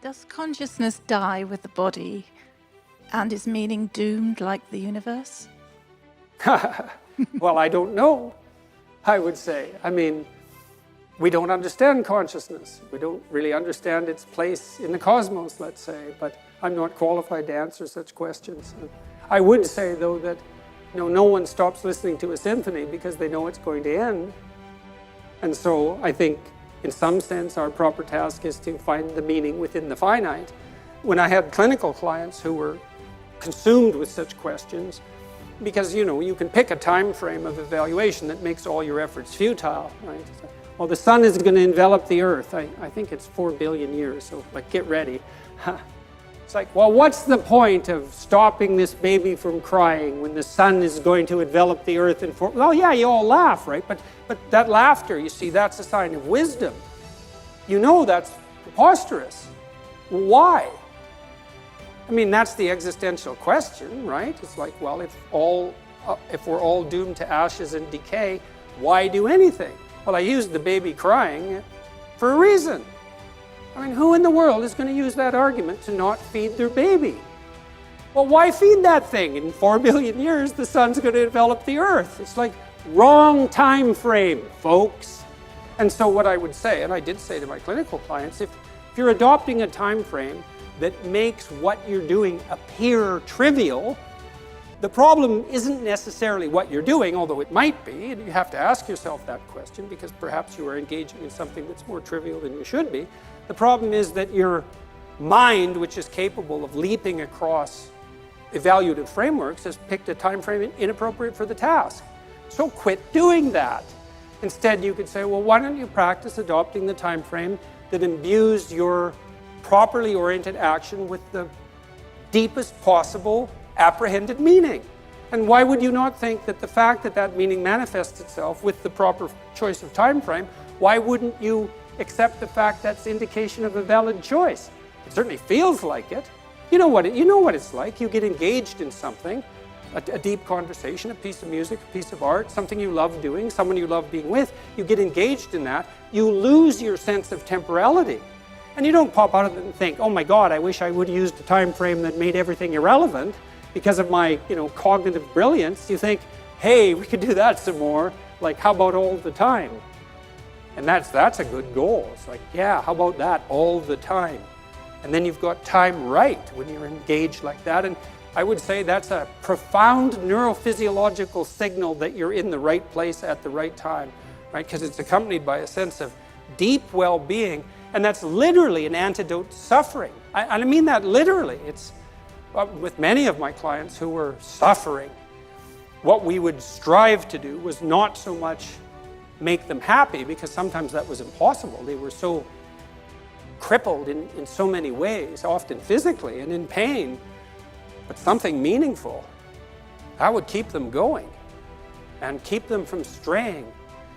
Does consciousness die with the body, and is meaning doomed like the universe? Well, I don't know, I would say. I mean, we don't understand consciousness. We don't really understand its place in the cosmos, let's say, but I'm not qualified to answer such questions. I would say, though, that no one stops listening to a symphony because they know it's going to end. And so I think, in some sense, our proper task is to find the meaning within the finite. When I had clinical clients who were consumed with such questions, because you can pick a time frame of evaluation that makes all your efforts futile, right? So, well, the sun is going to envelop the earth. I think it's 4 billion years, so get ready. It's like, well, what's the point of stopping this baby from crying when the sun is going to envelop the earth in 4? Well, yeah, you all laugh, right? But that laughter, you see, that's a sign of wisdom. That's preposterous. Why? I mean, that's the existential question, right? It's like, well, if we're all doomed to ashes and decay, why do anything? Well, I used the baby crying for a reason. I mean, who in the world is going to use that argument to not feed their baby? Well, why feed that thing? In 4 billion years, the sun's going to envelop the earth. It's like, wrong time frame, folks. And so what I would say, and I did say to my clinical clients, if you're adopting a time frame that makes what you're doing appear trivial, the problem isn't necessarily what you're doing, although it might be, and you have to ask yourself that question because perhaps you are engaging in something that's more trivial than you should be. The problem is that your mind, which is capable of leaping across evaluative frameworks, has picked a time frame inappropriate for the task. So quit doing that. Instead, you could say, well, why don't you practice adopting the time frame that imbues your properly oriented action with the deepest possible apprehended meaning? And why would you not think that the fact that that meaning manifests itself with the proper choice of time frame, why wouldn't you accept the fact that's indication of a valid choice? It certainly feels like it. You know what it's like. You get engaged in something, a deep conversation, a piece of music, a piece of art, something you love doing, someone you love being with. You get engaged in that. You lose your sense of temporality. And you don't pop out of it and think, oh my God, I wish I would have used a time frame that made everything irrelevant because of my cognitive brilliance. You think, hey, we could do that some more. Like, how about all the time? And that's a good goal. It's like, yeah, how about that all the time? And then you've got time right when you're engaged like that. And I would say that's a profound neurophysiological signal that you're in the right place at the right time, right? Because it's accompanied by a sense of deep well-being. And that's literally an antidote to suffering. I mean that literally. It's with many of my clients who were suffering, what we would strive to do was not so much make them happy, because sometimes that was impossible. They were so crippled in so many ways, often physically and in pain, but something meaningful. That would keep them going and keep them from straying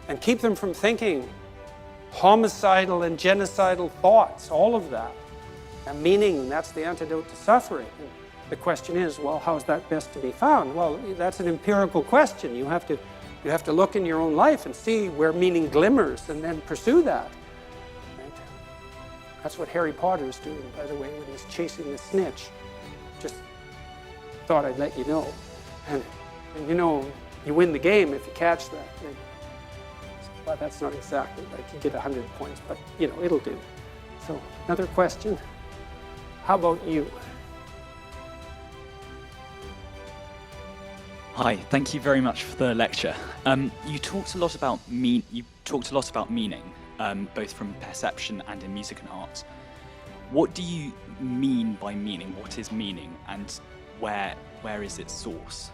and keep them from thinking homicidal and genocidal thoughts, all of that. And meaning, that's the antidote to suffering. And the question is, well, how's that best to be found? Well, that's an empirical question. You have to look in your own life and see where meaning glimmers and then pursue that. Right? That's what Harry Potter is doing, by the way, when he's chasing the snitch. Just thought I'd let you know. And you win the game if you catch that. Well, that's not exactly like you get 100 points, but it'll do. So, another question. How about you? Hi, thank you very much for the lecture. You talked a lot about meaning, both from perception and in music and art. What do you mean by meaning? What is meaning, and where is its source?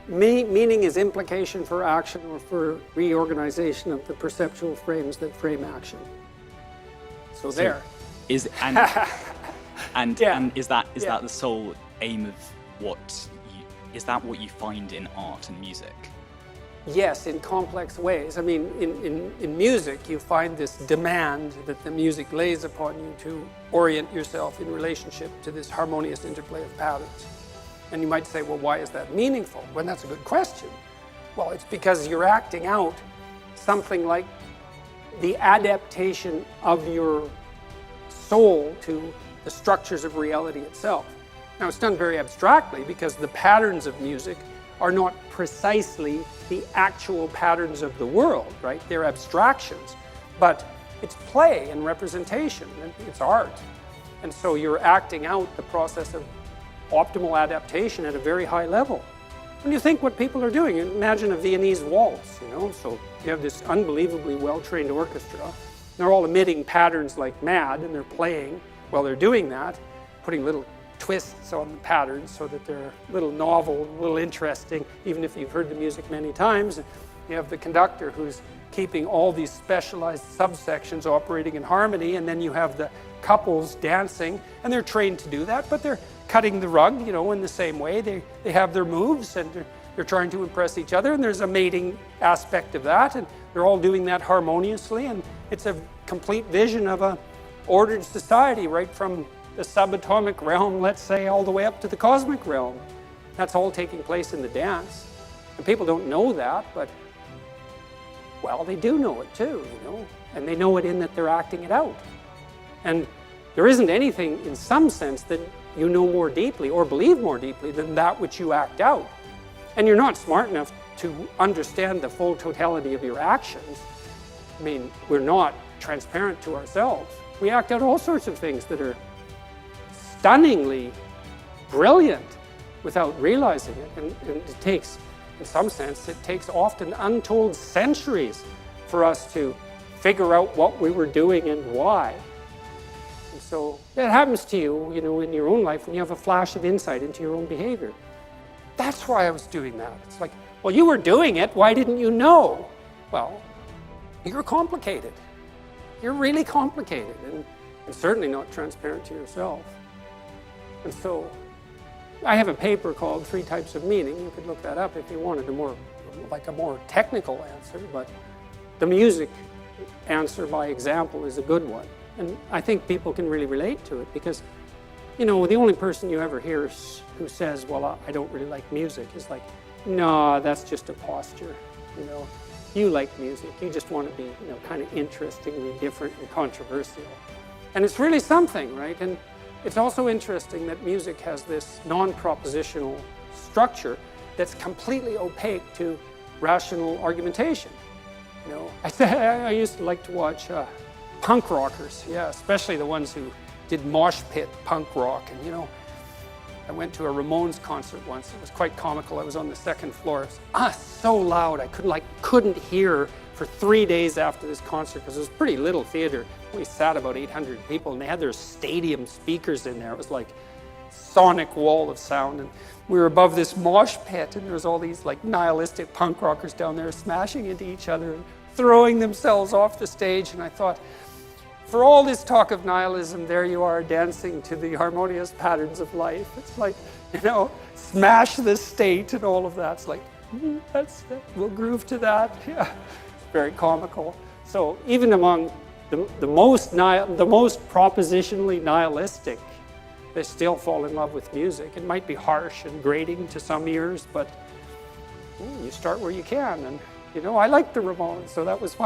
Meaning is implication for action or for reorganization of the perceptual frames that frame action. So there. Is and is that the sole aim of what you find in art and music? Yes, in complex ways. I mean, in music, you find this demand that the music lays upon you to orient yourself in relationship to this harmonious interplay of patterns. And you might say, well, why is that meaningful? Well, that's a good question. Well, it's because you're acting out something like the adaptation of your soul to the structures of reality itself. Now, it's done very abstractly because the patterns of music are not precisely the actual patterns of the world, right? They're abstractions, but it's play and representation, and it's art. And so you're acting out the process of optimal adaptation at a very high level. When you think what people are doing, imagine a Viennese waltz, so you have this unbelievably well-trained orchestra. They're all emitting patterns like mad, and they're playing while they're doing that, putting little twists on the patterns so that they're a little novel, a little interesting, even if you've heard the music many times. You have the conductor who's keeping all these specialized subsections operating in harmony, and then you have the couples dancing, and they're trained to do that, but they're cutting the rug, in the same way. They have their moves, and they're trying to impress each other, and there's a mating aspect of that, and they're all doing that harmoniously, and it's a complete vision of a ordered society, right from the subatomic realm, let's say, all the way up to the cosmic realm. That's all taking place in the dance. And people don't know that, but, well, they do know it too, and they know it in that they're acting it out. And there isn't anything, in some sense, that you know more deeply or believe more deeply than that which you act out. And you're not smart enough to understand the full totality of your actions. I mean, we're not transparent to ourselves. We act out all sorts of things that are stunningly brilliant without realizing it. And it takes, in some sense, it takes often untold centuries for us to figure out what we were doing and why. And so that happens to you, in your own life when you have a flash of insight into your own behavior. That's why I was doing that. It's like, well, you were doing it, why didn't you know? Well, you're complicated. You're really complicated, and certainly not transparent to yourself. And so I have a paper called 3 Types of Meaning. You could look that up if you wanted a more technical answer, but the music answer by example is a good one. And I think people can really relate to it because, the only person you ever hear who says, well, I don't really like music is like, no, that's just a posture, You like music, you just want to be, kind of interestingly different and controversial. And it's really something, right? And it's also interesting that music has this non-propositional structure that's completely opaque to rational argumentation. I used to like to watch punk rockers, especially the ones who did mosh pit punk rock. And I went to a Ramones concert once. It was quite comical. I was on the 2nd floor. It was so loud I couldn't hear for 3 days after this concert because it was a pretty little theater. We sat about 800 people, and they had their stadium speakers in there. It was like sonic wall of sound, and we were above this mosh pit, and there was all these nihilistic punk rockers down there smashing into each other and throwing themselves off the stage. And I thought, for all this talk of nihilism, there you are dancing to the harmonious patterns of life. It's like, smash the state and all of that. It's like, we'll groove to that. Yeah, it's very comical. So even among the most propositionally nihilistic, they still fall in love with music. It might be harsh and grating to some ears, but you start where you can. And I like the Ramones, so that was fun.